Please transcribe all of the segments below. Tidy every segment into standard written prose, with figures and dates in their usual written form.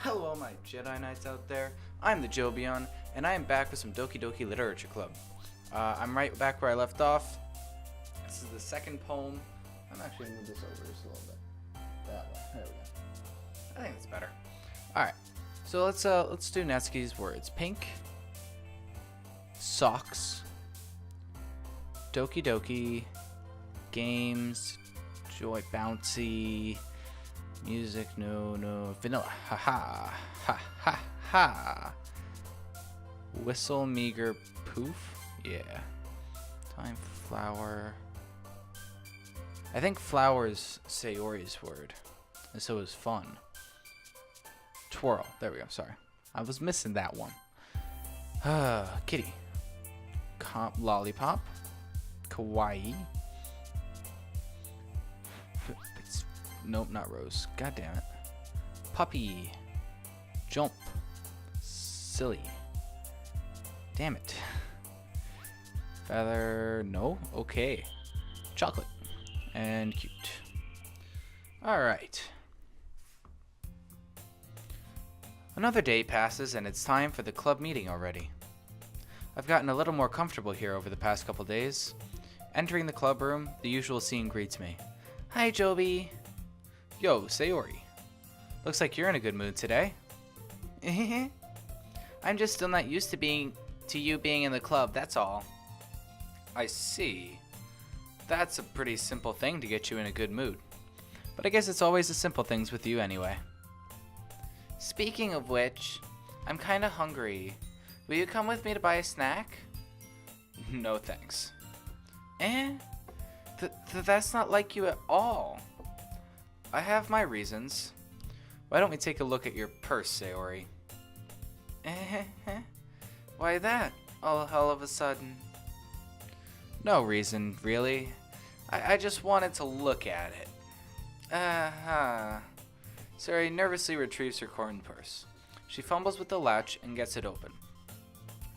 Hello, my Jedi Knights out there. I'm the Jobiawn, and I am back with some Doki Doki Literature Club. I'm right back where I left off. This is the second poem. I'm actually going to move this over just a little bit. That way. There we go. I think it's better. Alright, so let's do Natsuki's words. Pink, socks, Doki Doki, games, joy, bouncy, music, no, vanilla, ha ha, whistle, meager, poof, yeah, time, flower, I think flower is Sayori's word, and so is fun, twirl, there we go, sorry, I was missing that one, kitty, lollipop, kawaii, nope, not rose. God damn it. Puppy. Jump. Silly. Damn it. Feather. No. Okay. Chocolate. And cute. Alright. Another day passes and it's time for the club meeting already. I've gotten a little more comfortable here over the past couple days. Entering the club room, the usual scene greets me. Hi, Joby. Yo, Sayori. Looks like you're in a good mood today. I'm just still not used to you being in the club, that's all. I see. That's a pretty simple thing to get you in a good mood. But I guess it's always the simple things with you anyway. Speaking of which, I'm kinda hungry. Will you come with me to buy a snack? No thanks. That's not like you at all. I have my reasons. Why don't we take a look at your purse, Sayori? Why that? All of a sudden. No reason, really. I just wanted to look at it. Sayori nervously retrieves her coin purse. She fumbles with the latch and gets it open.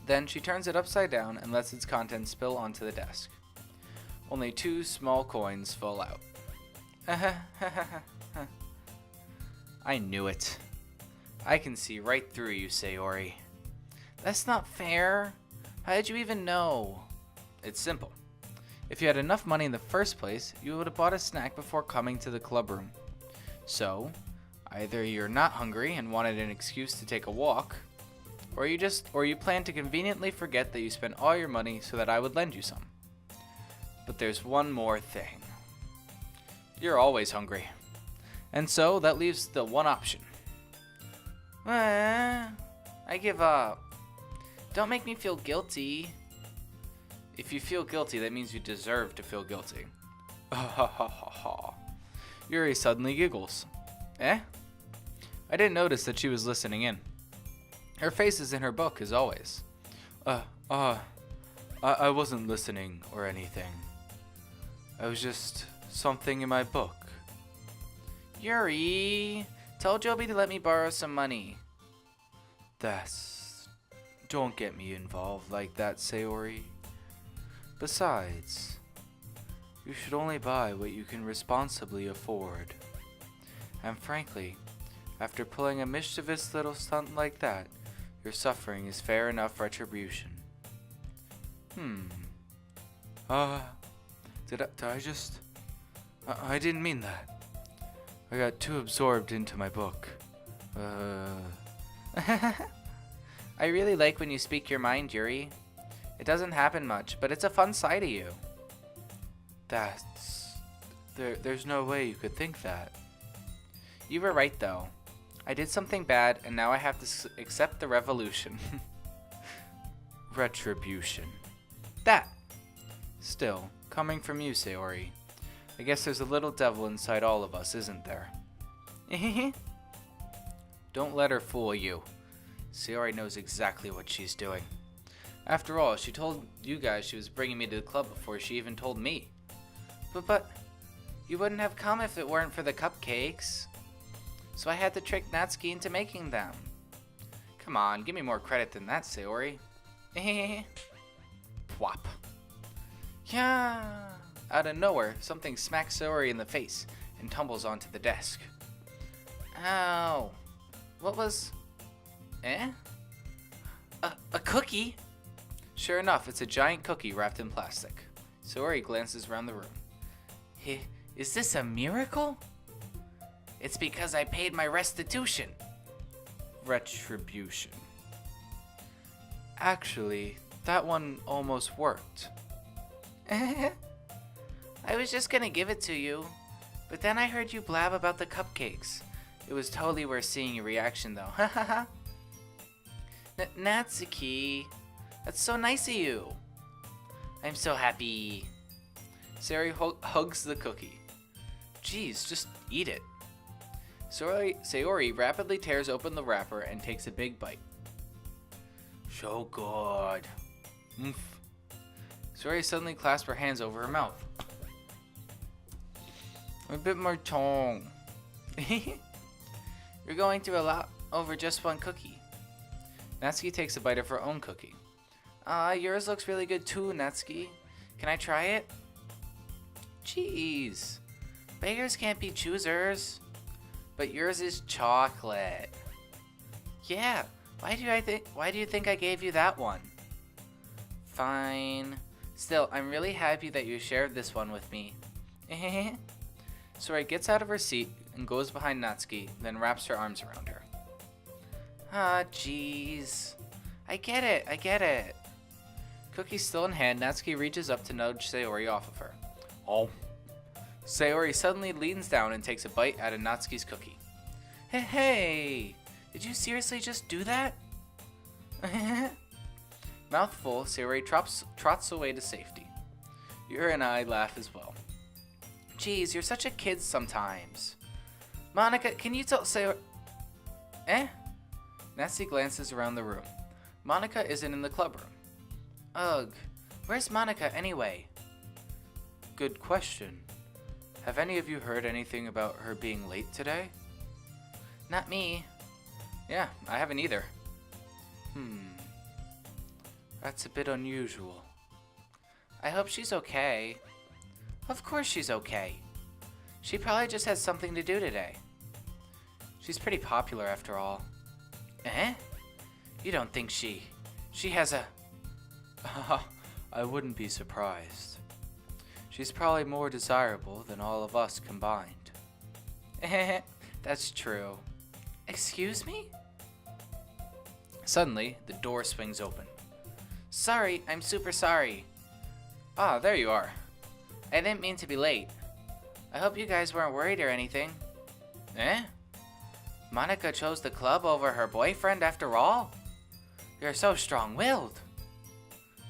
Then she turns it upside down and lets its contents spill onto the desk. Only 2 small coins fall out. I knew it. I can see right through you, Sayori. That's not fair. How did you even know? It's simple. If you had enough money in the first place, you would have bought a snack before coming to the club room. So, either you're not hungry and wanted an excuse to take a walk, or you plan to conveniently forget that you spent all your money so that I would lend you some. But there's one more thing. You're always hungry. And so, that leaves the one option. I give up. Don't make me feel guilty. If you feel guilty, that means you deserve to feel guilty. Yuri suddenly giggles. I didn't notice that she was listening in. Her face is in her book, as always. I wasn't listening or anything. I was just something in my book. Yuri, tell Joby to let me borrow some money. Don't get me involved like that, Sayori. Besides, you should only buy what you can responsibly afford. And frankly, after pulling a mischievous little stunt like that, your suffering is fair enough retribution. Did I just... I didn't mean that. I got too absorbed into my book. I really like when you speak your mind, Yuri. It doesn't happen much, but it's a fun side of you. There's no way you could think that. You were right, though. I did something bad, and now I have to accept the revolution. Retribution. That! Still, coming from you, Sayori. I guess there's a little devil inside all of us, isn't there? Don't let her fool you. Sayori knows exactly what she's doing. After all, she told you guys she was bringing me to the club before she even told me. But, you wouldn't have come if it weren't for the cupcakes. So I had to trick Natsuki into making them. Come on, give me more credit than that, Sayori. Pwop. Yeah. Out of nowhere, something smacks Sayori in the face and tumbles onto the desk. Ow. What was... Eh? A cookie? Sure enough, it's a giant cookie wrapped in plastic. Sayori glances around the room. Is this a miracle? It's because I paid my restitution. Retribution. Actually, that one almost worked. I was just gonna give it to you, but then I heard you blab about the cupcakes. It was totally worth seeing your reaction though. Hahaha. Natsuki, that's so nice of you. I'm so happy. Sayori hugs the cookie. Jeez, just eat it. Sayori rapidly tears open the wrapper and takes a big bite. So good. Sayori suddenly clasps her hands over her mouth. A bit more tongue. You're going through a lot over just one cookie. Natsuki takes a bite of her own cookie. Yours looks really good too, Natsuki. Can I try it? Jeez. Beggars can't be choosers. But yours is chocolate. Yeah. Why do you think I gave you that one? Fine. Still, I'm really happy that you shared this one with me. Sayori gets out of her seat and goes behind Natsuki, then wraps her arms around her. Jeez. I get it. Cookie still in hand, Natsuki reaches up to nudge Sayori off of her. Oh. Sayori suddenly leans down and takes a bite out of Natsuki's cookie. Hey! Did you seriously just do that? Mouth full, Sayori trots away to safety. Yuri and I laugh as well. Jeez, you're such a kid sometimes. Monika, can you tell Sayori... Eh? Natsuki glances around the room. Monika isn't in the club room. Ugh, where's Monika anyway? Good question. Have any of you heard anything about her being late today? Not me. Yeah, I haven't either. That's a bit unusual. I hope she's okay. Of course she's okay. She probably just has something to do today. She's pretty popular after all. Eh? You don't think she has a... I wouldn't be surprised. She's probably more desirable than all of us combined. That's true. Excuse me? Suddenly, the door swings open. Sorry, I'm super sorry. Ah, there you are. I didn't mean to be late. I hope you guys weren't worried or anything. Eh? Monika chose the club over her boyfriend after all? You're so strong-willed.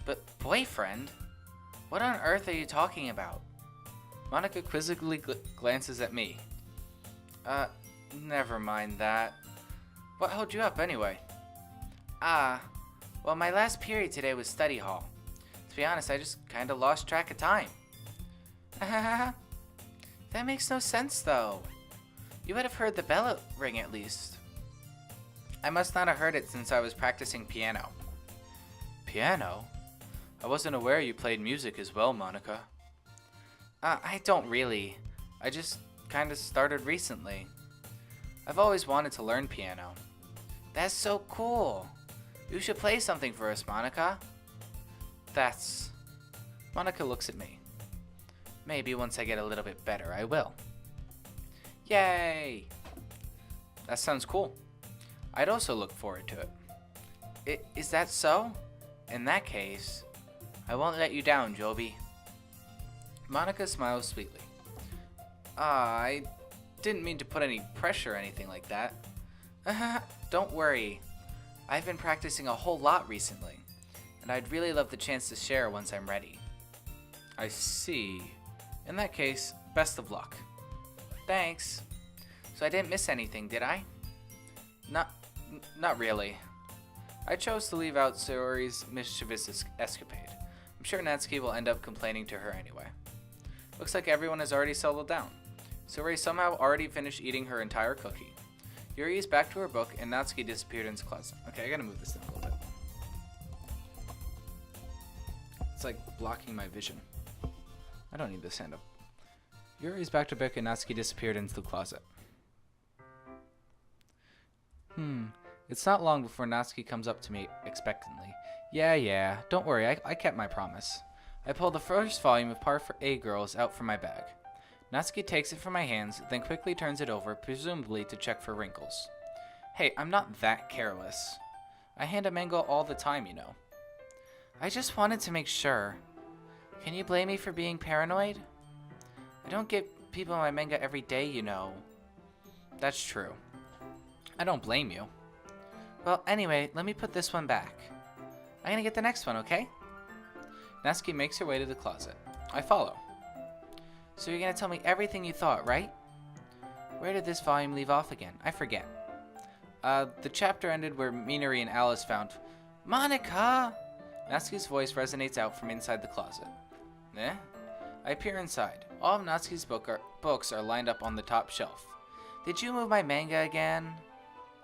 But boyfriend? What on earth are you talking about? Monika quizzically glances at me. Never mind that. What held you up anyway? Well, my last period today was study hall. To be honest, I just kinda lost track of time. That makes no sense though. You would have heard the bell ring at least. I must not have heard it since I was practicing piano. Piano? I wasn't aware you played music as well, Monika. I don't really. I just kinda started recently. I've always wanted to learn piano. That's so cool. You should play something for us, Monika. Monika looks at me. Maybe once I get a little bit better, I will. Yay! That sounds cool. I'd also look forward to it. Is that so? In that case, I won't let you down, Joby. Monika smiles sweetly. I didn't mean to put any pressure or anything like that. Don't worry. I've been practicing a whole lot recently, and I'd really love the chance to share once I'm ready. I see. In that case, best of luck. Thanks. So I didn't miss anything, did I? Not really. I chose to leave out Sayori's mischievous escapade. I'm sure Natsuki will end up complaining to her anyway. Looks like everyone has already settled down. Sayori somehow already finished eating her entire cookie. Yuri is back to her book, and Natsuki disappeared into the closet. Okay, I gotta move this down a little bit. It's like blocking my vision. I don't need this hand up. Yuri is back to book, and Natsuki disappeared into the closet. It's not long before Natsuki comes up to me expectantly. Yeah, don't worry, I kept my promise. I pull the first volume of Parfait Girls out from my bag. Natsuki takes it from my hands, then quickly turns it over, presumably to check for wrinkles. Hey, I'm not that careless. I hand a manga all the time, you know. I just wanted to make sure. Can you blame me for being paranoid? I don't give people my manga every day, you know. That's true. I don't blame you. Well, anyway, let me put this one back. I'm gonna get the next one, okay? Natsuki makes her way to the closet. I follow. So you're gonna tell me everything you thought, right? Where did this volume leave off again? I forget. The chapter ended where Minori and Alice found... Monica! Natsuki's voice resonates out from inside the closet. Eh? I peer inside. All of Natsuki's books are lined up on the top shelf. Did you move my manga again?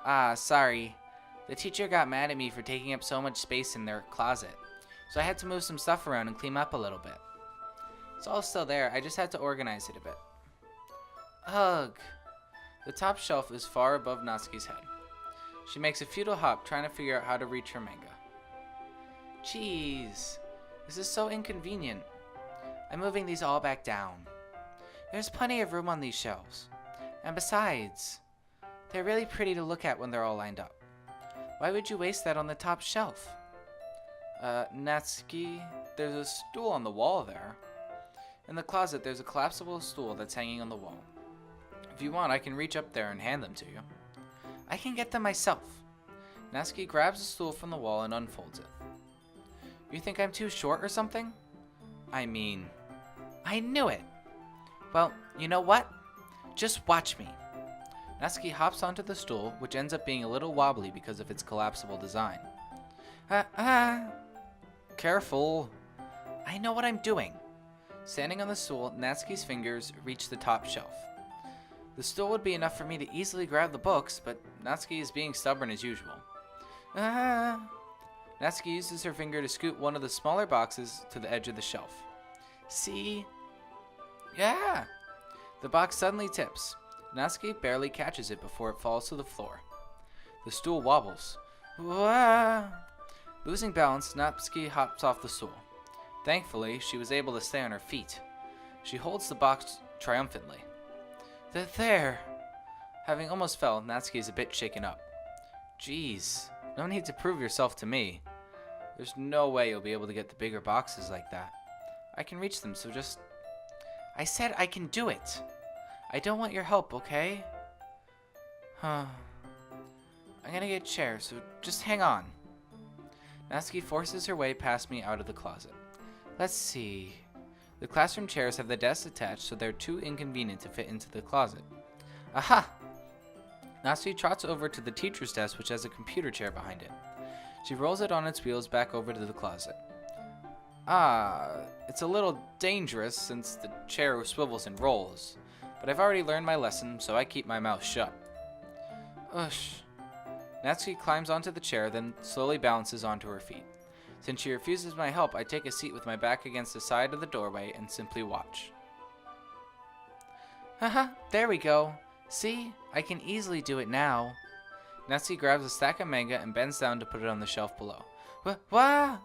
Ah, sorry. The teacher got mad at me for taking up so much space in their closet. So I had to move some stuff around and clean up a little bit. It's all still there, I just had to organize it a bit. Ugh. The top shelf is far above Natsuki's head. She makes a futile hop trying to figure out how to reach her manga. Jeez. This is so inconvenient. I'm moving these all back down. There's plenty of room on these shelves. And besides, they're really pretty to look at when they're all lined up. Why would you waste that on the top shelf? Natsuki, there's a stool on the wall there. In the closet, there's a collapsible stool that's hanging on the wall. If you want, I can reach up there and hand them to you. I can get them myself. Natsuki grabs the stool from the wall and unfolds it. You think I'm too short or something? I mean, I knew it. Well, you know what? Just watch me. Natsuki hops onto the stool, which ends up being a little wobbly because of its collapsible design. Careful. I know what I'm doing. Standing on the stool, Natsuki's fingers reach the top shelf. The stool would be enough for me to easily grab the books, but Natsuki is being stubborn as usual. Natsuki uses her finger to scoot one of the smaller boxes to the edge of the shelf. See? Yeah! The box suddenly tips. Natsuki barely catches it before it falls to the floor. The stool wobbles. Wah! Losing balance, Natsuki hops off the stool. Thankfully, she was able to stay on her feet. She holds the box triumphantly. There! Having almost fell, Natsuki is a bit shaken up. Jeez, no need to prove yourself to me. There's no way you'll be able to get the bigger boxes like that. I can reach them, so just... I said I can do it! I don't want your help, okay? I'm gonna get a chair, so just hang on. Natsuki forces her way past me out of the closet. Let's see... The classroom chairs have the desks attached, so they're too inconvenient to fit into the closet. Aha! Natsuki trots over to the teacher's desk, which has a computer chair behind it. She rolls it on its wheels back over to the closet. It's a little dangerous since the chair swivels and rolls, but I've already learned my lesson, so I keep my mouth shut. Ush. Natsuki climbs onto the chair, then slowly balances onto her feet. Since she refuses my help, I take a seat with my back against the side of the doorway and simply watch. Haha, there we go. See? I can easily do it now. Natsuki grabs a stack of manga and bends down to put it on the shelf below. Wah!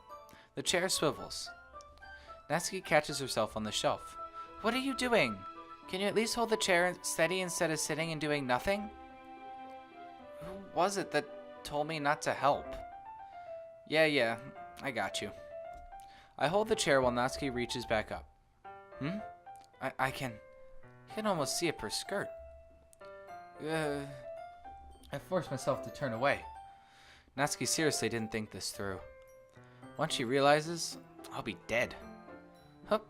The chair swivels. Natsuki catches herself on the shelf. What are you doing? Can you at least hold the chair steady instead of sitting and doing nothing? Who was it that told me not to help? Yeah, I got you. I hold the chair while Natsuki reaches back up. I can almost see up her skirt. I forced myself to turn away. Natsuki seriously didn't think this through. Once she realizes, I'll be dead. Hup.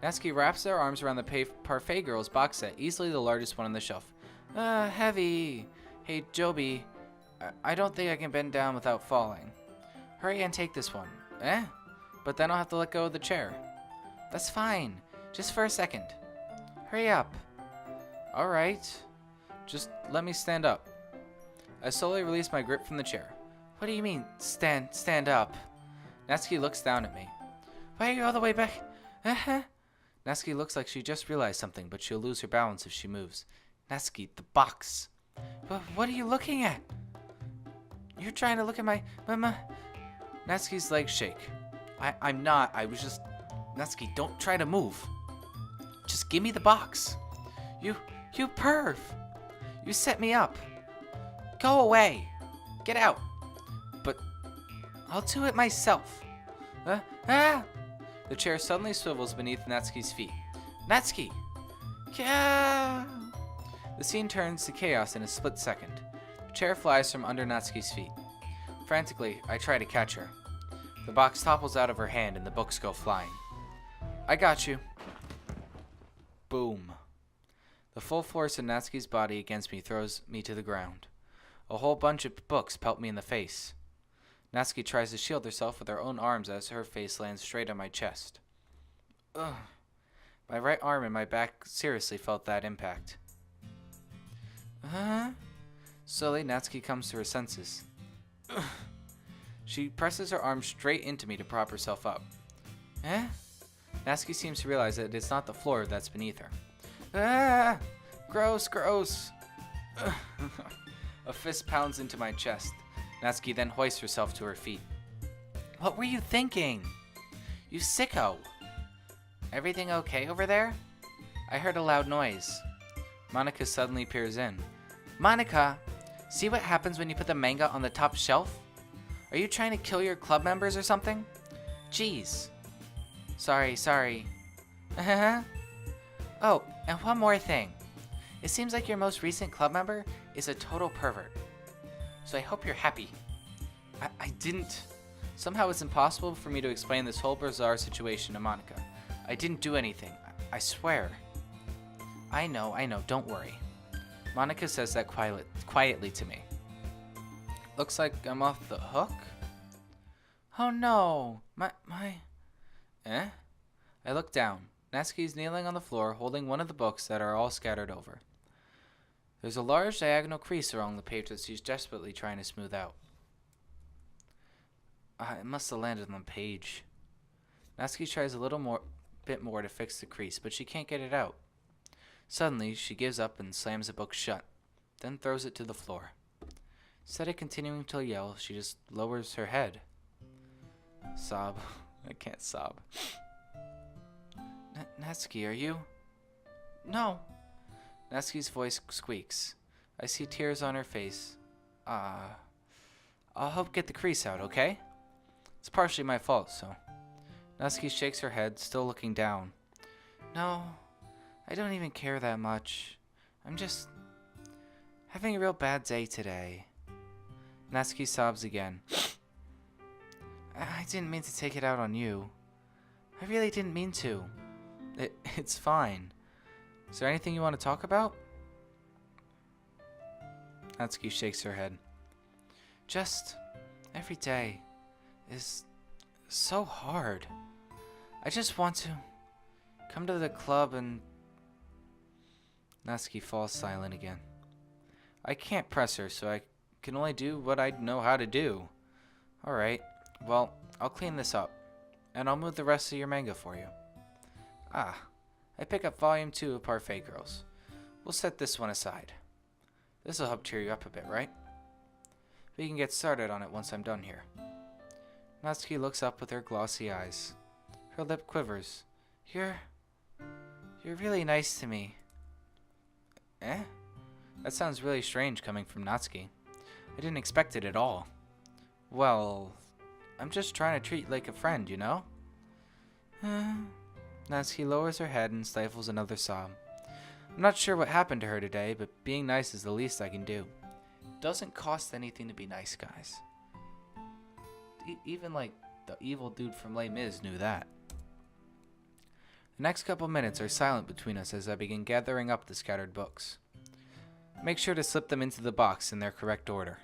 Natsuki wraps her arms around the Parfait Girls box set, easily the largest one on the shelf. Heavy. Hey, Joby, I don't think I can bend down without falling. Hurry and take this one. But then I'll have to let go of the chair. That's fine. Just for a second. Hurry up. Alright. Just let me stand up. I slowly release my grip from the chair. What do you mean, stand up? Natsuki looks down at me. Why are you all the way back? Natsuki looks like she just realized something, but she'll lose her balance if she moves. Natsuki, the box. What are you looking at? You're trying to look at my... Natsuki's legs shake. I'm not. I was just... Natsuki, don't try to move. Just give me the box. You perv. You set me up. Go away. Get out. But I'll do it myself. The chair suddenly swivels beneath Natsuki's feet. Natsuki! Yeah! The scene turns to chaos in a split second. The chair flies from under Natsuki's feet. Frantically, I try to catch her. The box topples out of her hand and the books go flying. I got you. Boom. The full force of Natsuki's body against me throws me to the ground. A whole bunch of books pelt me in the face. Natsuki tries to shield herself with her own arms as her face lands straight on my chest. Ugh. My right arm and my back seriously felt that impact. Slowly, Natsuki comes to her senses. Ugh. She presses her arm straight into me to prop herself up. Natsuki seems to realize that it's not the floor that's beneath her. Gross. A fist pounds into my chest. Natsuki then hoists herself to her feet. What were you thinking? You sicko. Everything okay over there? I heard a loud noise. Monika suddenly peers in. Monika, see what happens when you put the manga on the top shelf? Are you trying to kill your club members or something? Jeez. Sorry. Oh, and one more thing. It seems like your most recent club member is a total pervert. So I hope you're happy. I didn't... Somehow it's impossible for me to explain this whole bizarre situation to Monika. I didn't do anything. I swear. I know. Don't worry. Monika says that quietly to me. Looks like I'm off the hook? Oh no! My... I look down. Natsuki's kneeling on the floor, holding one of the books that are all scattered over. There's a large diagonal crease along the page that she's desperately trying to smooth out. It must have landed on the page. Natsuki tries a bit more to fix the crease, but she can't get it out. Suddenly, she gives up and slams the book shut, then throws it to the floor. Instead of continuing to yell, she just lowers her head. Sob. I can't sob. Natsuki, are you? No. Natsuki's voice squeaks. I see tears on her face. I'll help get the crease out, okay? It's partially my fault, so... Natsuki shakes her head, still looking down. No, I don't even care that much. I'm just... having a real bad day today. Natsuki sobs again. I didn't mean to take it out on you. I really didn't mean to. It's fine. Is there anything you want to talk about? Natsuki shakes her head. Just every day is so hard. I just want to come to the club and... Natsuki falls silent again. I can't press her, so I can only do what I know how to do. Alright, well, I'll clean this up, and I'll move the rest of your manga for you. I pick up volume 2 of Parfait Girls. We'll set this one aside. This'll help cheer you up a bit, right? We can get started on it once I'm done here. Natsuki looks up with her glossy eyes. Her lip quivers. You're really nice to me. That sounds really strange coming from Natsuki. I didn't expect it at all. Well, I'm just trying to treat you like a friend, you know? Natsuki lowers her head and stifles another sob. I'm not sure what happened to her today, but being nice is the least I can do. It doesn't cost anything to be nice, guys. Even, like, the evil dude from Les Mis knew that. The next couple minutes are silent between us as I begin gathering up the scattered books. Make sure to slip them into the box in their correct order.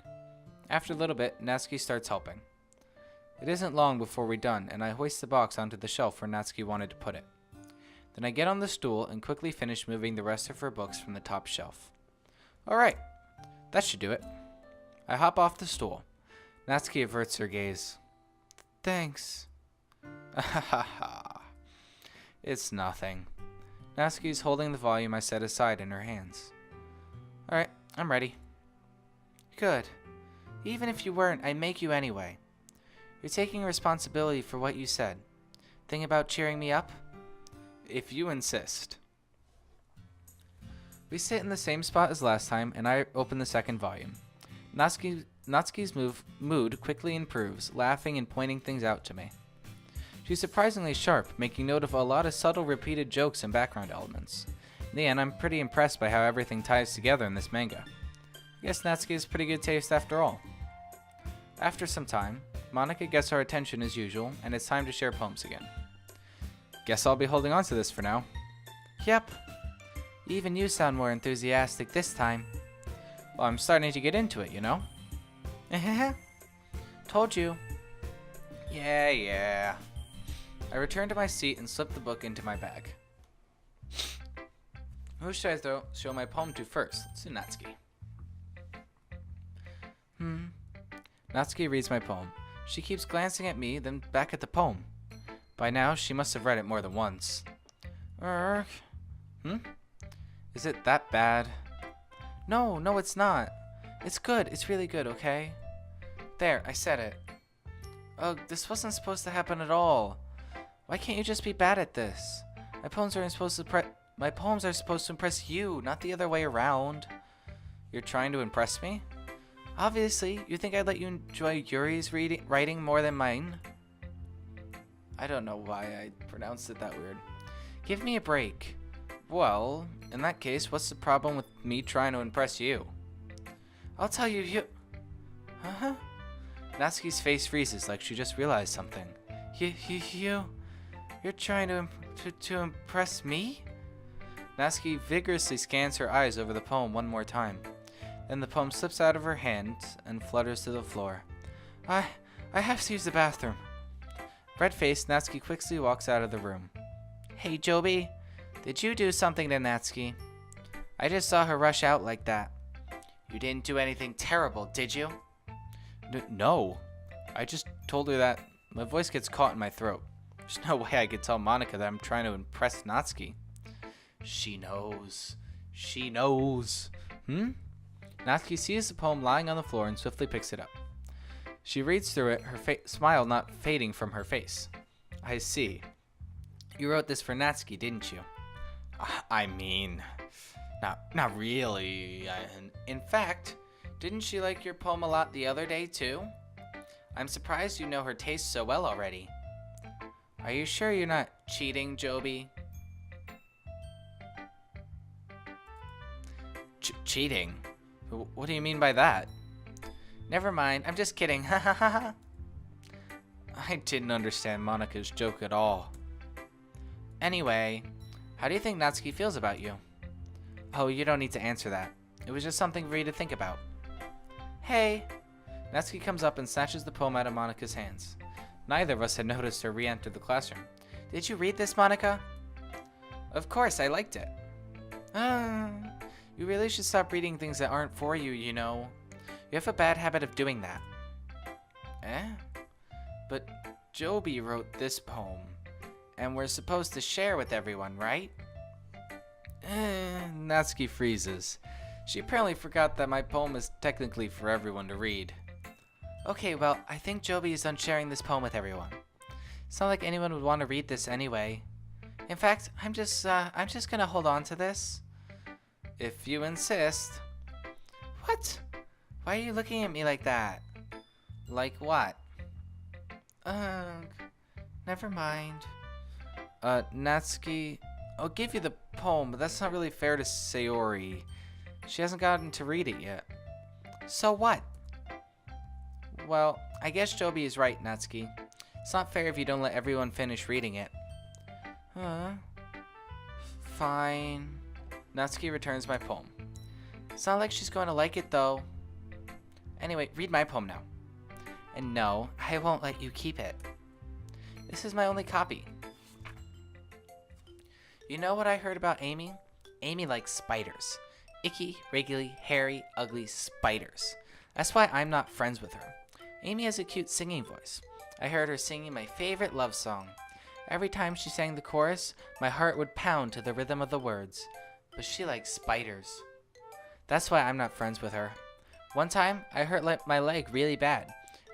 After a little bit, Natsuki starts helping. It isn't long before we're done, and I hoist the box onto the shelf where Natsuki wanted to put it. Then I get on the stool and quickly finish moving the rest of her books from the top shelf. Alright, that should do it. I hop off the stool. Natsuki averts her gaze. Thanks. It's nothing. Natsuki's holding the volume I set aside in her hands. Alright, I'm ready. Good. Even if you weren't, I'd make you anyway. You're taking responsibility for what you said. Thing about cheering me up? If you insist. We sit in the same spot as last time, and I open the second volume. Natsuki's mood quickly improves, laughing and pointing things out to me. She's surprisingly sharp, making note of a lot of subtle repeated jokes and background elements. In the end, I'm pretty impressed by how everything ties together in this manga. I guess Natsuki has pretty good taste after all. After some time, Monika gets our attention as usual, and it's time to share poems again. Guess I'll be holding on to this for now. Yep. Even you sound more enthusiastic this time. Well, I'm starting to get into it, you know? Told you. Yeah. I return to my seat and slip the book into my bag. Who should I show my poem to first? Let's do Natsuki. Natsuki reads my poem. She keeps glancing at me, then back at the poem. By now, she must have read it more than once. Is it that bad? No, it's not. It's good. It's really good, okay? There, I said it. Ugh, this wasn't supposed to happen at all. Why can't you just be bad at this? My poems are supposed to impress you, not the other way around. You're trying to impress me? Obviously, you think I'd let you enjoy Yuri's writing more than mine? I don't know why I pronounced it that weird. Give me a break. Well, in that case, what's the problem with me trying to impress you? I'll tell you, Natsuki's face freezes like she just realized something. You're trying to impress me? Natsuki vigorously scans her eyes over the poem one more time. Then the poem slips out of her hand and flutters to the floor. I have to use the bathroom. Red-faced, Natsuki quickly walks out of the room. Hey, Joby, did you do something to Natsuki? I just saw her rush out like that. You didn't do anything terrible, did you? No. I just told her that. My voice gets caught in my throat. There's no way I could tell Monika that I'm trying to impress Natsuki. She knows. Natsuki sees the poem lying on the floor and swiftly picks it up. She reads through it, her smile not fading from her face. I see. You wrote this for Natsuki, didn't you? I mean, not really. In fact, didn't she like your poem a lot the other day, too? I'm surprised you know her taste so well already. Are you sure you're not cheating, Joby? Cheating? What do you mean by that? Never mind, I'm just kidding. I didn't understand Monika's joke at all. Anyway, how do you think Natsuki feels about you? Oh, you don't need to answer that. It was just something for you to think about. Hey! Natsuki comes up and snatches the poem out of Monika's hands. Neither of us had noticed her re-enter the classroom. Did you read this, Monika? Of course, I liked it. You really should stop reading things that aren't for you, you know. You have a bad habit of doing that. But Joby wrote this poem, and we're supposed to share with everyone, right? Natsuki freezes. She apparently forgot that my poem is technically for everyone to read. Okay, well, I think Joby is done sharing this poem with everyone. It's not like anyone would want to read this anyway. In fact, I'm just gonna hold on to this. If you insist. What? Why are you looking at me like that? Like what? Never mind. Natsuki, I'll give you the poem, but that's not really fair to Sayori. She hasn't gotten to read it yet. So what? Well, I guess Joby is right, Natsuki. It's not fair if you don't let everyone finish reading it. Fine. Natsuki returns my poem. It's not like she's going to like it, though. Anyway, read my poem now. And no, I won't let you keep it. This is my only copy. You know what I heard about Amy? Amy likes spiders. Icky, wriggly, hairy, ugly spiders. That's why I'm not friends with her. Amy has a cute singing voice. I heard her singing my favorite love song. Every time she sang the chorus, my heart would pound to the rhythm of the words. But she likes spiders. That's why I'm not friends with her. One time, I hurt my leg really bad.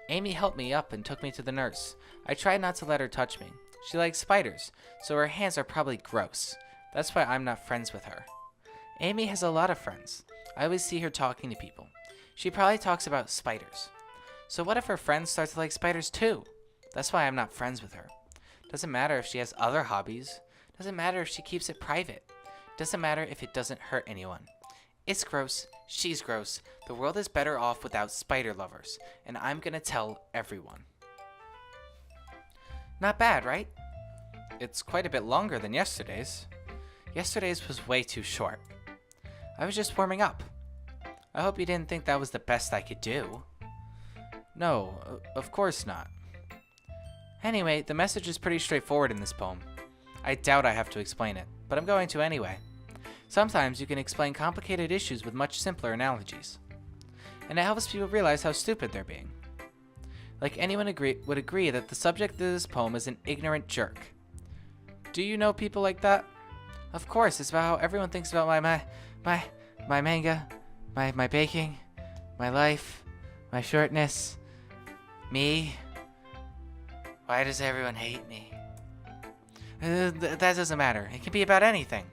Amy helped me up and took me to the nurse. I tried not to let her touch me. She likes spiders, so her hands are probably gross. That's why I'm not friends with her. Amy has a lot of friends. I always see her talking to people. She probably talks about spiders. So what if her friends start to like spiders too? That's why I'm not friends with her. Doesn't matter if she has other hobbies. Doesn't matter if she keeps it private. Doesn't matter if it doesn't hurt anyone. It's gross. She's gross. The world is better off without spider lovers. And I'm gonna tell everyone. Not bad, right? It's quite a bit longer than yesterday's. Yesterday's was way too short. I was just warming up. I hope you didn't think that was the best I could do. No, of course not. Anyway, the message is pretty straightforward in this poem. I doubt I have to explain it, but I'm going to anyway. Sometimes you can explain complicated issues with much simpler analogies. And it helps people realize how stupid they're being. Like anyone would agree that the subject of this poem is an ignorant jerk. Do you know people like that? Of course, it's about how everyone thinks about my manga, my baking, my life, my shortness, me. Why does everyone hate me? That doesn't matter. It can be about anything.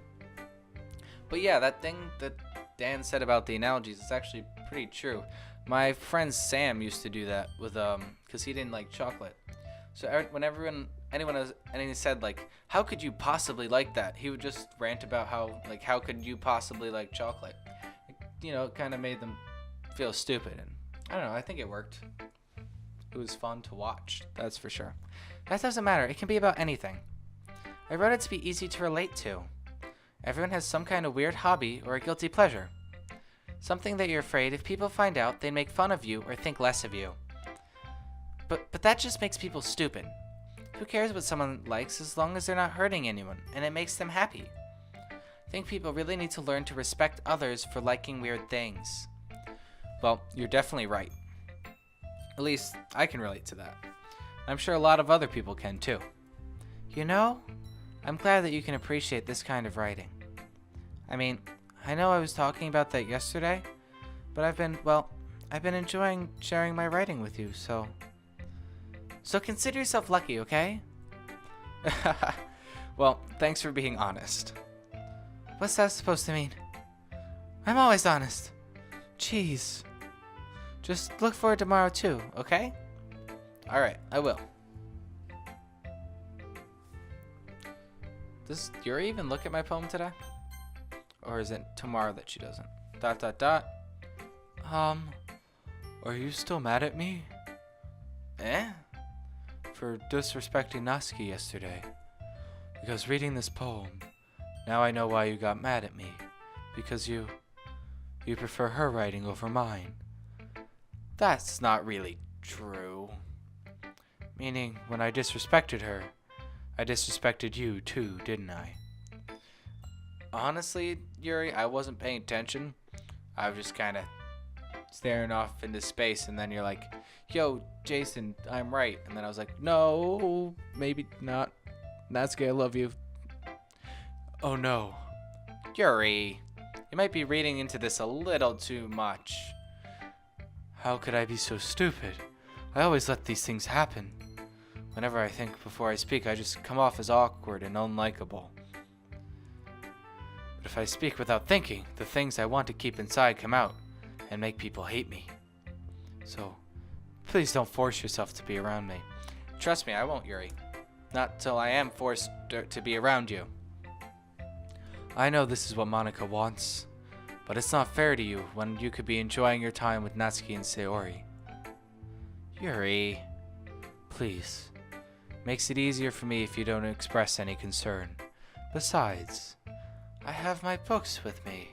But yeah, that thing that Dan said about the analogies is actually pretty true. My friend Sam used to do that with because he didn't like chocolate. So whenever anyone said like, how could you possibly like that? He would just rant about how could you possibly like chocolate? You know, it kind of made them feel stupid, and I don't know. I think it worked. It was fun to watch, that's for sure. That doesn't matter. It can be about anything. I wrote it to be easy to relate to. Everyone has some kind of weird hobby or a guilty pleasure. Something that you're afraid if people find out, they'd make fun of you or think less of you. But that just makes people stupid. Who cares what someone likes as long as they're not hurting anyone and it makes them happy? I think people really need to learn to respect others for liking weird things. Well, you're definitely right. At least, I can relate to that. I'm sure a lot of other people can too. You know, I'm glad that you can appreciate this kind of writing. I mean, I know I was talking about that yesterday, but I've been enjoying sharing my writing with you, so consider yourself lucky, okay? Well, thanks for being honest. What's that supposed to mean? I'm always honest. Jeez. Just look forward to tomorrow too, okay? Alright, I will. Does Yuri even look at my poem today? Or is it tomorrow that she doesn't? ... Are you still mad at me? Eh? For disrespecting Natsuki yesterday. Because reading this poem, now I know why you got mad at me. Because you prefer her writing over mine. That's not really true. Meaning, when I disrespected her, I disrespected you too, didn't I? Honestly, Yuri, I wasn't paying attention. I was just kind of staring off into space, and then you're like, yo, Jason, I'm right. And then I was like, no, maybe not. Natsuki, I love you. Oh no. Yuri, you might be reading into this a little too much. How could I be so stupid? I always let these things happen. Whenever I think before I speak, I just come off as awkward and unlikable. But if I speak without thinking, the things I want to keep inside come out and make people hate me. So, please don't force yourself to be around me. Trust me, I won't, Yuri. Not till I am forced to be around you. I know this is what Monica wants, but it's not fair to you when you could be enjoying your time with Natsuki and Sayori. Yuri, please. Makes it easier for me if you don't express any concern. Besides, I have my books with me.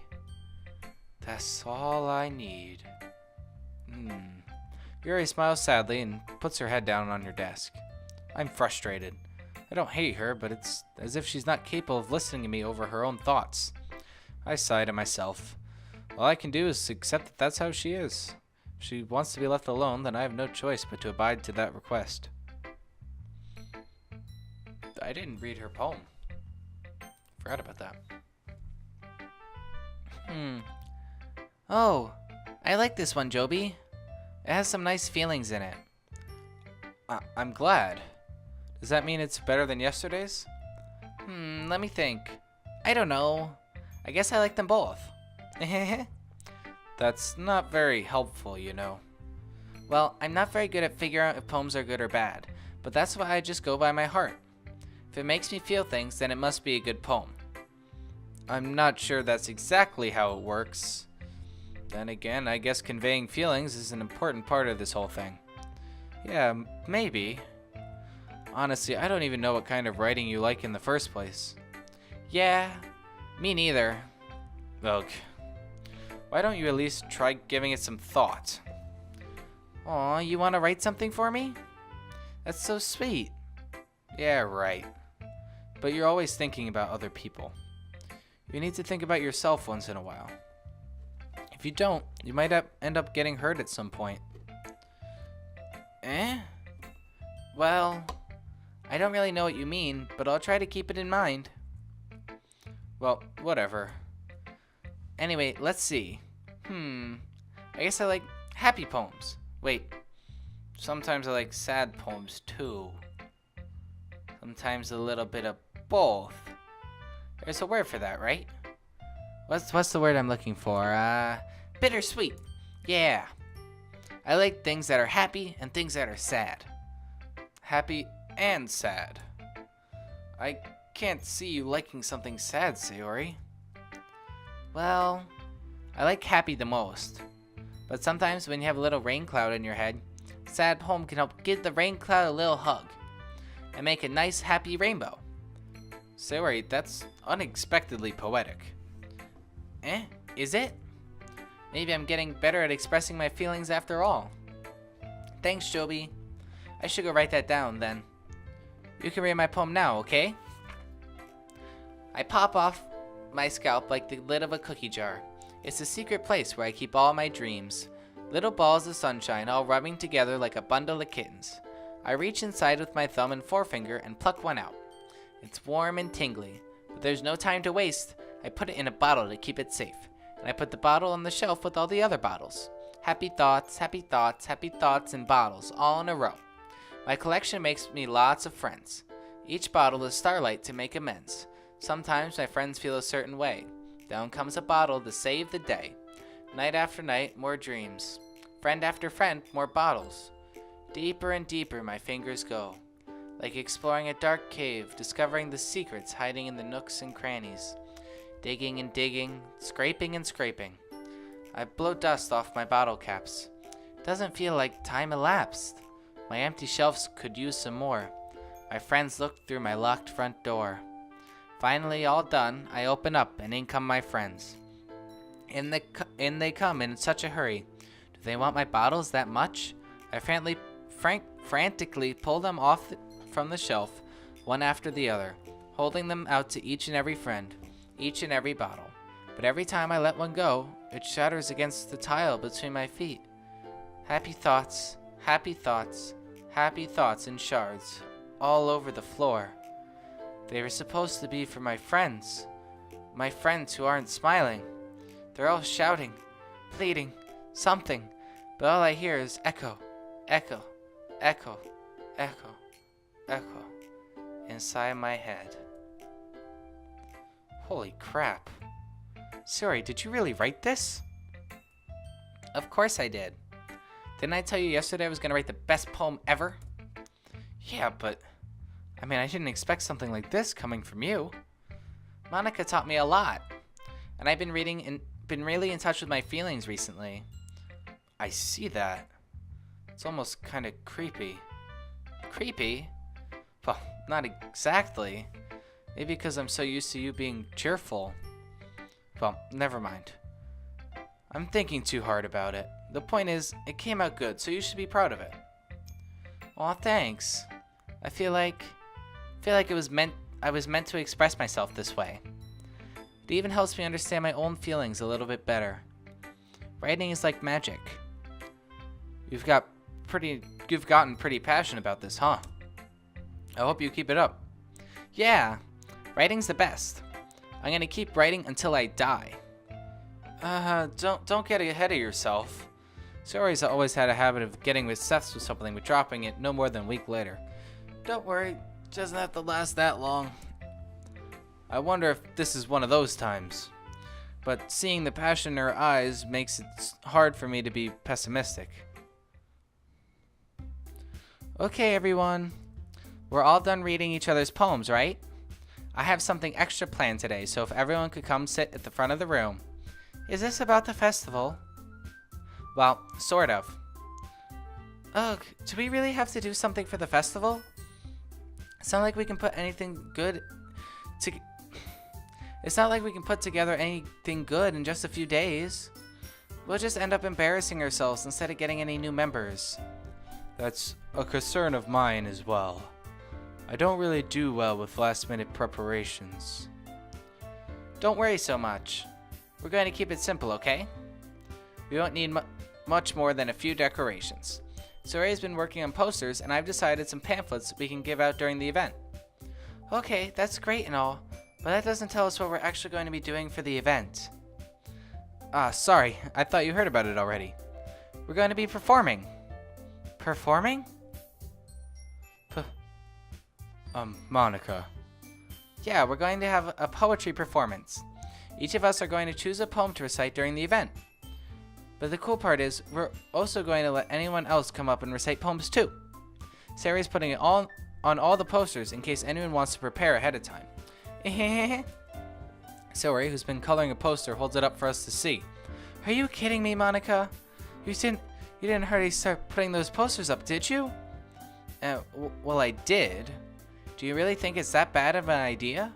That's all I need. Yuri smiles sadly and puts her head down on your desk. I'm frustrated. I don't hate her, but it's as if she's not capable of listening to me over her own thoughts. I sigh to myself. All I can do is accept that that's how she is. If she wants to be left alone, then I have no choice but to abide to that request. I didn't read her poem. Forgot about that. Oh, I like this one, Joby. It has some nice feelings in it. I'm glad. Does that mean it's better than yesterday's? Let me think. I don't know. I guess I like them both. That's not very helpful, you know. Well, I'm not very good at figuring out if poems are good or bad, but that's why I just go by my heart. If it makes me feel things, then it must be a good poem. I'm not sure that's exactly how it works. Then again, I guess conveying feelings is an important part of this whole thing. Yeah, maybe. Honestly, I don't even know what kind of writing you like in the first place. Yeah, me neither. Ugh. Why don't you at least try giving it some thought? Aw, you want to write something for me? That's so sweet. Yeah, right. But you're always thinking about other people. You need to think about yourself once in a while. If you don't, you might end up getting hurt at some point. Well, I don't really know what you mean, but I'll try to keep it in mind. Well, whatever. Anyway, let's see. I guess I like happy poems. Wait, sometimes I like sad poems too. Sometimes a little bit of both. There's a word for that, right? What's the word I'm looking for? Bittersweet. Yeah. I like things that are happy and things that are sad. Happy and sad. I can't see you liking something sad, Sayori. Well, I like happy the most. But sometimes when you have a little rain cloud in your head, a sad poem can help give the rain cloud a little hug and make a nice happy rainbow. Sayori, that's unexpectedly poetic. Is it? Maybe I'm getting better at expressing my feelings after all. Thanks, Joby. I should go write that down then. You can read my poem now, okay? I pop off my scalp like the lid of a cookie jar. It's a secret place where I keep all my dreams. Little balls of sunshine all rubbing together like a bundle of kittens. I reach inside with my thumb and forefinger and pluck one out. It's warm and tingly, but there's no time to waste. I put it in a bottle to keep it safe, and I put the bottle on the shelf with all the other bottles. Happy thoughts, happy thoughts, happy thoughts in bottles, all in a row. My collection makes me lots of friends. Each bottle is starlight to make amends. Sometimes my friends feel a certain way. Down comes a bottle to save the day. Night after night, more dreams. Friend after friend, more bottles. Deeper and deeper my fingers go, like exploring a dark cave, discovering the secrets hiding in the nooks and crannies. Digging and digging, scraping and scraping. I blow dust off my bottle caps. It doesn't feel like time elapsed. My empty shelves could use some more. My friends look through my locked front door. Finally, all done, I open up, and in come my friends. In they come in such a hurry. Do they want my bottles that much? I frantically pull them off from the shelf, one after the other, holding them out to each and every friend, each and every bottle. But every time I let one go, it shatters against the tile between my feet. Happy thoughts, happy thoughts, happy thoughts in shards, all over the floor. They were supposed to be for my friends who aren't smiling. They're all shouting, pleading, something, but all I hear is echo, echo, echo, echo, echo, inside my head. Holy crap. Sorry, did you really write this? Of course I did. Didn't I tell you yesterday I was going to write the best poem ever? Yeah, but I didn't expect something like this coming from you. Monica taught me a lot, and I've been reading and been really in touch with my feelings recently. I see that. It's almost kind of creepy. Creepy? Well, not exactly. Maybe because I'm so used to you being cheerful. Well, never mind. I'm thinking too hard about it. The point is, it came out good, so you should be proud of it. Aw, thanks. I feel like I was meant to express myself this way. It even helps me understand my own feelings a little bit better. Writing is like magic. You've gotten pretty passionate about this, huh? I hope you keep it up. Yeah, writing's the best. I'm gonna keep writing until I die. Don't get ahead of yourself. Sayori's always had a habit of getting obsessed with something but dropping it no more than a week later. Don't worry, it doesn't have to last that long. I wonder if this is one of those times. But seeing the passion in her eyes makes it hard for me to be pessimistic. Okay, everyone. We're all done reading each other's poems, right? I have something extra planned today, so if everyone could come sit at the front of the room. Is this about the festival? Well, sort of. Ugh, do we really have to do something for the festival? It's not like we can put anything good to... It's not like we can put together anything good in just a few days. We'll just end up embarrassing ourselves instead of getting any new members. That's a concern of mine as well. I don't really do well with last-minute preparations. Don't worry so much. We're going to keep it simple, okay? We won't need much more than a few decorations. Soray's been working on posters, and I've decided some pamphlets we can give out during the event. Okay, that's great and all, but that doesn't tell us what we're actually going to be doing for the event. Sorry, I thought you heard about it already. We're going to be performing. Performing? Monica. Yeah, we're going to have a poetry performance. Each of us are going to choose a poem to recite during the event. But the cool part is, we're also going to let anyone else come up and recite poems too. Sarah's putting it all on all the posters in case anyone wants to prepare ahead of time. Sorry, who's been coloring a poster, holds it up for us to see. Are you kidding me, Monica? You didn't hurry start putting those posters up, did you? Well, I did. Do you really think it's that bad of an idea?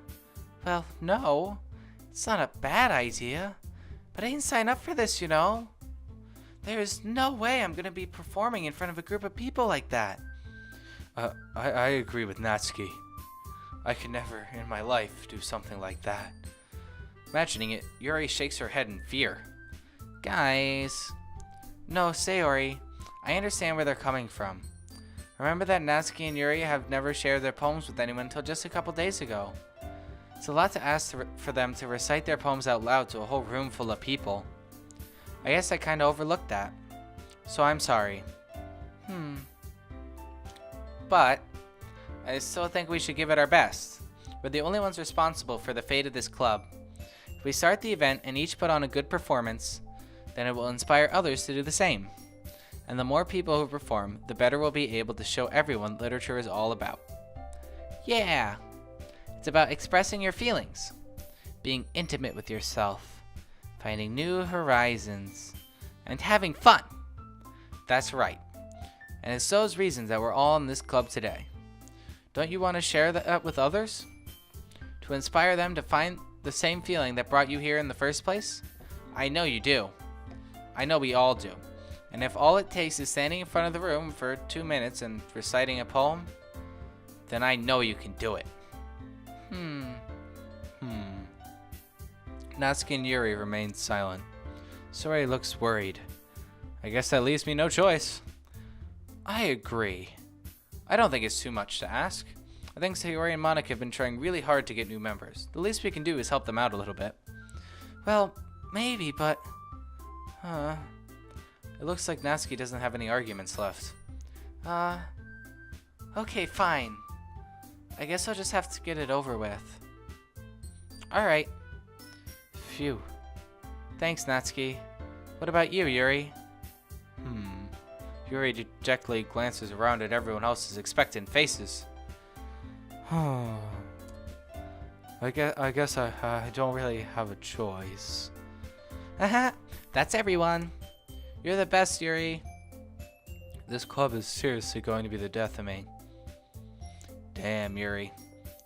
Well, no. It's not a bad idea. But I didn't sign up for this, you know. There is no way I'm going to be performing in front of a group of people like that. I agree with Natsuki. I could never in my life do something like that. Imagining it, Yuri shakes her head in fear. Guys. No, Sayori. I understand where they're coming from. Remember that Natsuki and Yuri have never shared their poems with anyone until just a couple days ago. It's a lot to ask for them to recite their poems out loud to a whole room full of people. I guess I kinda overlooked that. So I'm sorry. But I still think we should give it our best. We're the only ones responsible for the fate of this club. If we start the event and each put on a good performance, then it will inspire others to do the same. And the more people who perform, the better we'll be able to show everyone literature is all about. Yeah! It's about expressing your feelings, being intimate with yourself, finding new horizons, and having fun. That's right. And it's those reasons that we're all in this club today. Don't you want to share that with others? To inspire them to find the same feeling that brought you here in the first place? I know you do. I know we all do. And if all it takes is standing in front of the room for 2 minutes and reciting a poem, then I know you can do it. Natsuki and Yuri remain silent. Sorei looks worried. I guess that leaves me no choice. I agree. I don't think it's too much to ask. I think Sayori and Monica have been trying really hard to get new members. The least we can do is help them out a little bit. Well, maybe, but... It looks like Natsuki doesn't have any arguments left. Okay, fine. I guess I'll just have to get it over with. Alright. Phew. Thanks, Natsuki. What about you, Yuri? Yuri dejectedly glances around at everyone else's expectant faces. I guess I don't really have a choice. That's everyone. You're the best, Yuri. This club is seriously going to be the death of me. Damn, Yuri.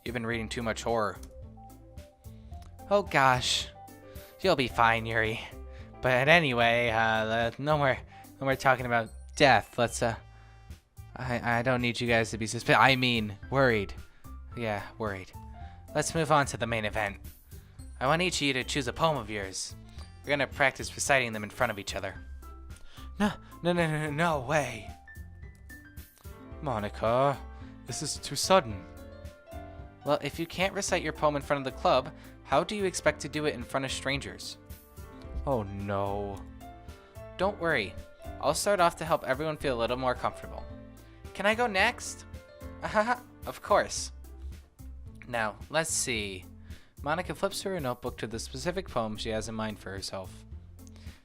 You've been reading too much horror. Oh gosh. You'll be fine, Yuri. But anyway, no more talking about death. Let's, I don't need you guys to be worried. Yeah, worried. Let's move on to the main event. I want each of you to choose a poem of yours. We're gonna practice reciting them in front of each other. No way. Monica, this is too sudden. Well, if you can't recite your poem in front of the club, how do you expect to do it in front of strangers? Oh no. Don't worry. I'll start off to help everyone feel a little more comfortable. Can I go next? Of course. Now, let's see. Monika flips through her notebook to the specific poem she has in mind for herself.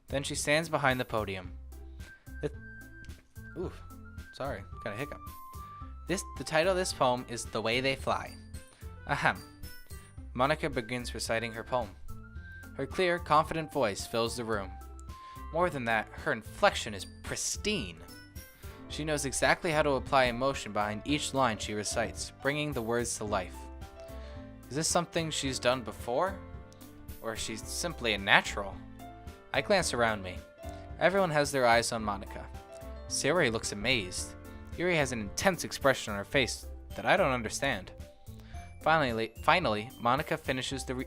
Then she stands behind the podium. Sorry, got a hiccup. The title of this poem is The Way They Fly. Ahem. Monika begins reciting her poem. Her clear, confident voice fills the room. More than that, her inflection is pristine. She knows exactly how to apply emotion behind each line she recites, bringing the words to life. Is this something she's done before? Or is she simply a natural? I glance around me. Everyone has their eyes on Monika. Sayori looks amazed. Yuri has an intense expression on her face that I don't understand. Finally, Monika finishes the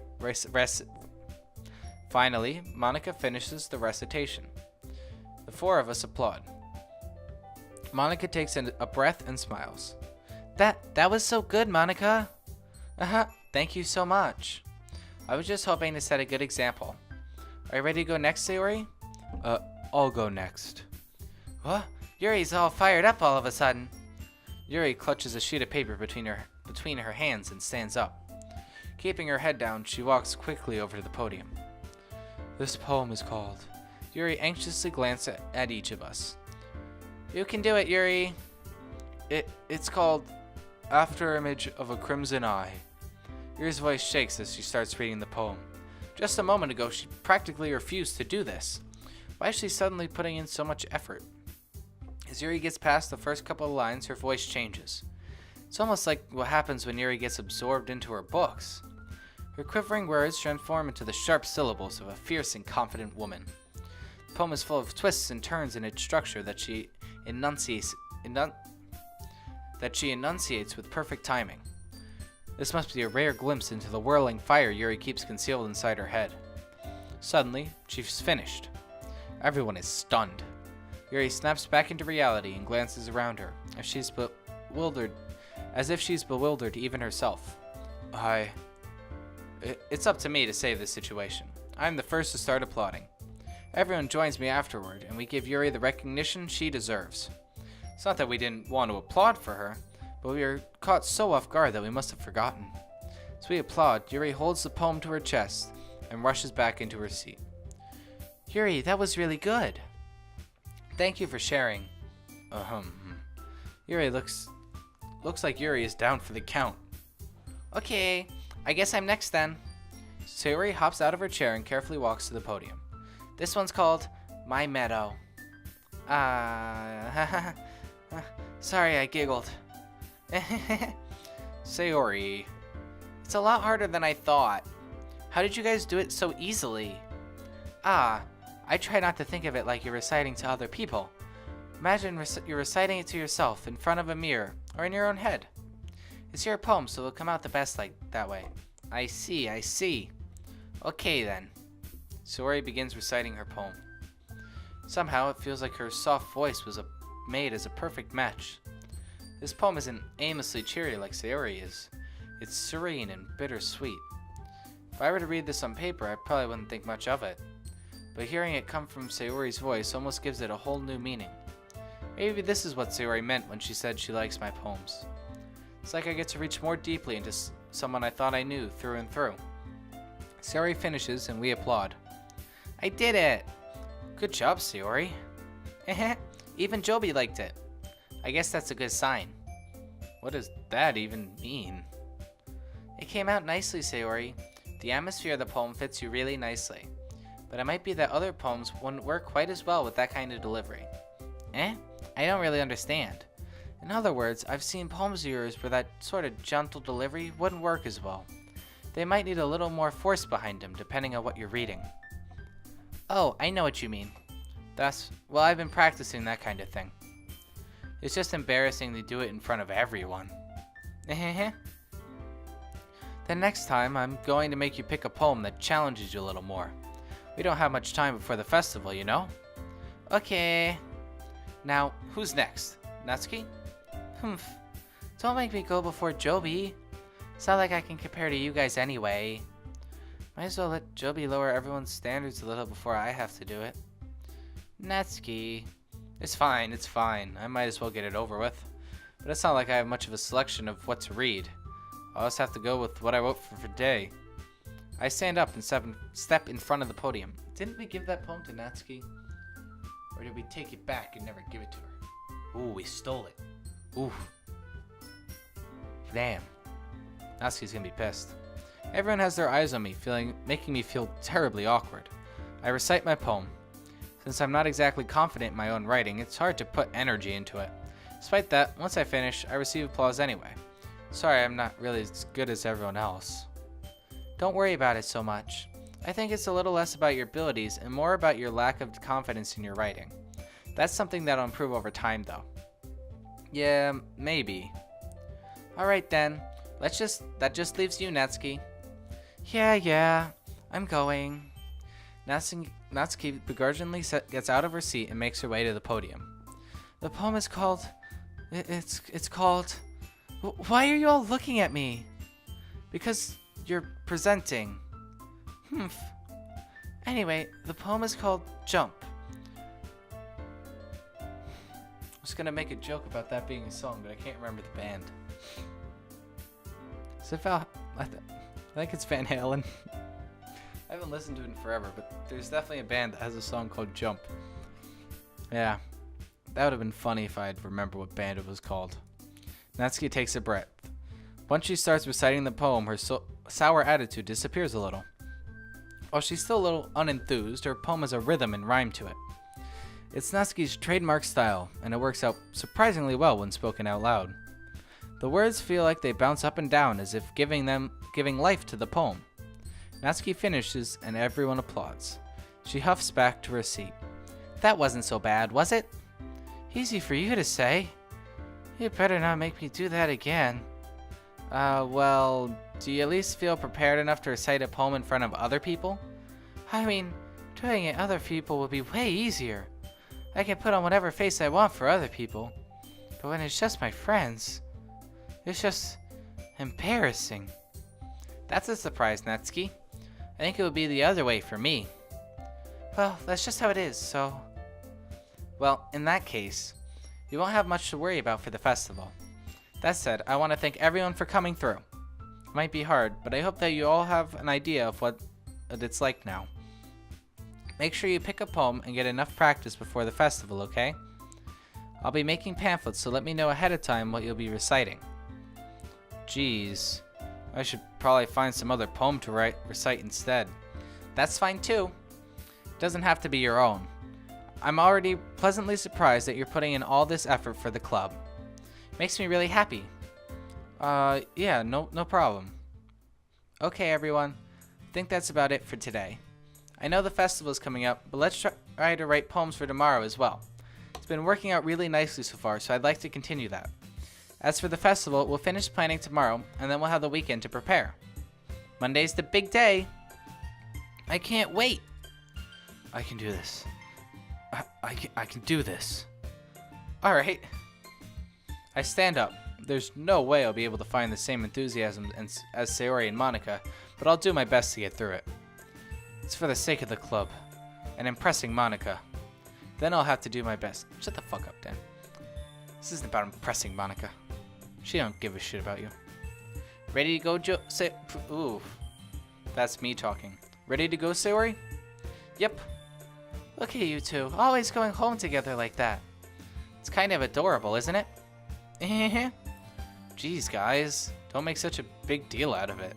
recitation. The four of us applaud. Monika takes a breath and smiles. That was so good, Monika. Thank you so much. I was just hoping to set a good example. Are you ready to go next, Sayori? I'll go next. What? Yuri's all fired up all of a sudden. Yuri clutches a sheet of paper between her hands and stands up. Keeping her head down, she walks quickly over to the podium. This poem is called... Yuri anxiously glances at each of us. You can do it, Yuri. It's called After Image of a Crimson Eye. Yuri's voice shakes as she starts reading the poem. Just a moment ago, she practically refused to do this. Why is she suddenly putting in so much effort? As Yuri gets past the first couple of lines, her voice changes. It's almost like what happens when Yuri gets absorbed into her books. Her quivering words transform into the sharp syllables of a fierce and confident woman. The poem is full of twists and turns in its structure that she enunciates with perfect timing. This must be a rare glimpse into the whirling fire Yuri keeps concealed inside her head. Suddenly, she's finished. Everyone is stunned. Yuri snaps back into reality and glances around her, as if she's bewildered even herself. It's up to me to save this situation. I'm the first to start applauding. Everyone joins me afterward, and we give Yuri the recognition she deserves. It's not that we didn't want to applaud for her, but we were caught so off guard that we must have forgotten. As we applaud, Yuri holds the poem to her chest and rushes back into her seat. Yuri, that was really good. Thank you for sharing. Yuri looks like Yuri is down for the count. Okay, I guess I'm next then. Sayori hops out of her chair and carefully walks to the podium. This one's called My Meadow. Sorry, I giggled. Sayori, it's a lot harder than I thought. How did you guys do it so easily? I try not to think of it like you're reciting to other people. Imagine you're reciting it to yourself in front of a mirror or in your own head. It's your poem, so it'll come out the best like that way. I see. Okay then. Sayori begins reciting her poem. Somehow it feels like her soft voice was made as a perfect match. This poem isn't aimlessly cheery like Sayori is. It's serene and bittersweet. If I were to read this on paper, I probably wouldn't think much of it. But hearing it come from Sayori's voice almost gives it a whole new meaning. Maybe this is what Sayori meant when she said she likes my poems. It's like I get to reach more deeply into someone I thought I knew through and through. Sayori finishes and we applaud. I did it! Good job, Sayori. Even Joby liked it. I guess that's a good sign. What does that even mean? It came out nicely, Sayori. The atmosphere of the poem fits you really nicely. But it might be that other poems wouldn't work quite as well with that kind of delivery. I don't really understand. In other words, I've seen poems of yours where that sort of gentle delivery wouldn't work as well. They might need a little more force behind them depending on what you're reading. Oh, I know what you mean. Well, I've been practicing that kind of thing. It's just embarrassing to do it in front of everyone. Then next time, I'm going to make you pick a poem that challenges you a little more. We don't have much time before the festival, you know? Okay. Now, who's next? Natsuki? Don't make me go before Joby. It's not like I can compare to you guys anyway. Might as well let Joby lower everyone's standards a little before I have to do it. Natsuki. It's fine, it's fine. I might as well get it over with. But it's not like I have much of a selection of what to read. I'll just have to go with what I wrote for today. I stand up and step in front of the podium. Didn't we give that poem to Natsuki? Or did we take it back and never give it to her? Ooh, we stole it. Ooh. Damn. Natsuki's gonna be pissed. Everyone has their eyes on me, making me feel terribly awkward. I recite my poem. Since I'm not exactly confident in my own writing, it's hard to put energy into it. Despite that, once I finish, I receive applause anyway. Sorry, I'm not really as good as everyone else. Don't worry about it so much. I think it's a little less about your abilities and more about your lack of confidence in your writing. That's something that'll improve over time, though. Yeah, maybe. Alright then, that just leaves you, Natsuki. Yeah, I'm going. Natsuki begrudgingly gets out of her seat and makes her way to the podium. The poem is called... It's called... Why are you all looking at me? Because you're presenting. Anyway, the poem is called Jump. I was gonna make a joke about that being a song, but I can't remember the band. Is it I think it's Van Halen. I haven't listened to it in forever, but there's definitely a band that has a song called Jump. Yeah, that would have been funny if I'd remember what band it was called. Natsuki takes a breath. Once she starts reciting the poem, her sour attitude disappears a little. While she's still a little unenthused, her poem has a rhythm and rhyme to it. It's Natsuki's trademark style, and it works out surprisingly well when spoken out loud. The words feel like they bounce up and down as if giving life to the poem. Natsuki finishes and everyone applauds. She huffs back to her seat. That wasn't so bad, was it? Easy for you to say. You better not make me do that again. Well, do you at least feel prepared enough to recite a poem in front of other people? I mean, doing it other people would be way easier. I can put on whatever face I want for other people. But when it's just my friends, it's just embarrassing. That's a surprise, Natsuki. I think it would be the other way for me. Well, that's just how it is, so... Well, in that case, you won't have much to worry about for the festival. That said, I want to thank everyone for coming through. It might be hard, but I hope that you all have an idea of what it's like now. Make sure you pick a poem and get enough practice before the festival, okay? I'll be making pamphlets, so let me know ahead of time what you'll be reciting. Jeez, I should probably find some other poem to recite instead. That's fine too. It doesn't have to be your own. I'm already pleasantly surprised that you're putting in all this effort for the club. Makes me really happy. Yeah, no problem. Okay, everyone. I think that's about it for today. I know the festival's coming up, but let's try to write poems for tomorrow as well. It's been working out really nicely so far, so I'd like to continue that. As for the festival, we'll finish planning tomorrow, and then we'll have the weekend to prepare. Monday's the big day. I can't wait. I can do this. I can do this. Alright. I stand up. There's no way I'll be able to find the same enthusiasm as Sayori and Monica, but I'll do my best to get through it. It's for the sake of the club, and impressing Monica. Then I'll have to do my best. Shut the fuck up, Dan. This isn't about impressing Monica. She don't give a shit about you. Ready to go, Ooh. That's me talking. Ready to go, Sayori? Yep. Look at you two, always going home together like that. It's kind of adorable, isn't it? Jeez, guys. Don't make such a big deal out of it.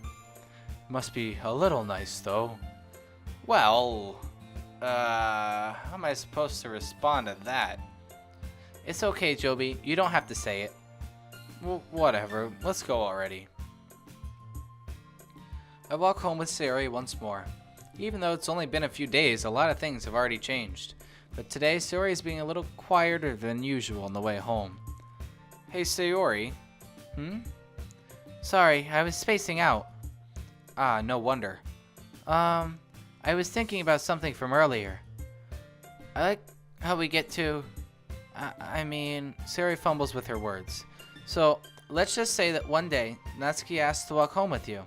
Must be a little nice, though. Well, how am I supposed to respond to that? It's okay, Joby. You don't have to say it. Well, whatever. Let's go already. I walk home with Sayori once more. Even though it's only been a few days, a lot of things have already changed. But today, Sayori is being a little quieter than usual on the way home. Hey, Sayori. Sorry, I was spacing out. Ah, no wonder. I was thinking about something from earlier. I like how we get to... I mean, Sayori fumbles with her words. So, let's just say that one day, Natsuki asked to walk home with you.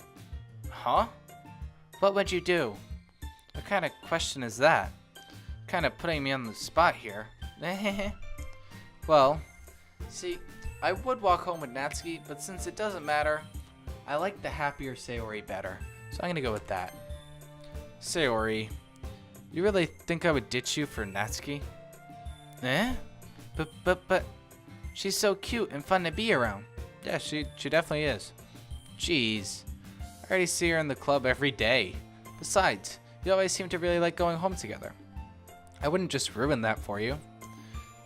Huh? What would you do? What kind of question is that? Kind of putting me on the spot here. Well, see, I would walk home with Natsuki, but since it doesn't matter, I like the happier Sayori better. So I'm gonna go with that. Sayori, you really think I would ditch you for Natsuki? Eh? But, she's so cute and fun to be around. Yeah, she definitely is. Jeez, I already see her in the club every day. Besides, you always seem to really like going home together. I wouldn't just ruin that for you.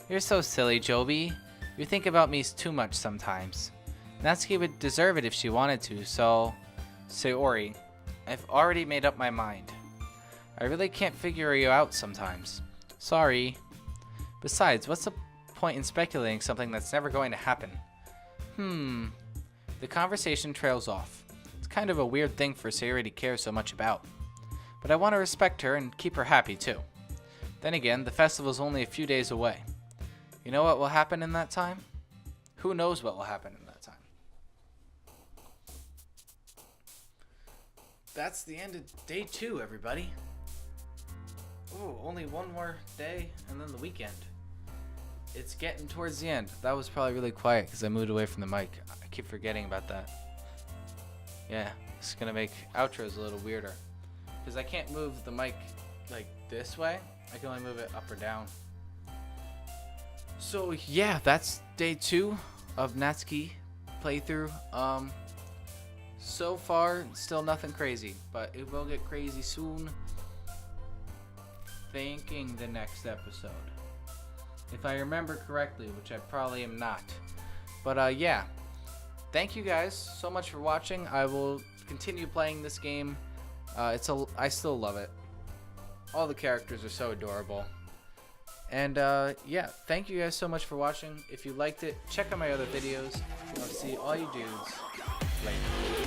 You're so silly, Joby. You think about me too much sometimes. Natsuki would deserve it if she wanted to, so... Sayori, I've already made up my mind. I really can't figure you out sometimes. Sorry. Besides, what's the point in speculating something that's never going to happen? The conversation trails off. It's kind of a weird thing for Sayori to care so much about. But I want to respect her and keep her happy too. Then again, the festival's only a few days away. You know what will happen in that time? Who knows what will happen in that time? That's the end of day 2, everybody. Ooh, only one more day and then the weekend. It's getting towards the end. That was probably really quiet because I moved away from the mic. I keep forgetting about that. Yeah, it's gonna make outros a little weirder. Because I can't move the mic like this way. I can only move it up or down. So yeah, that's day 2 of Natsuki playthrough. So far, still nothing crazy, but it will get crazy soon. Thinking the next episode, if I remember correctly, which I probably am not. But yeah, thank you guys so much for watching. I will continue playing this game. I still love it. All the characters are so adorable. And yeah, thank you guys so much for watching. If you liked it, check out my other videos. I'll see all you dudes later.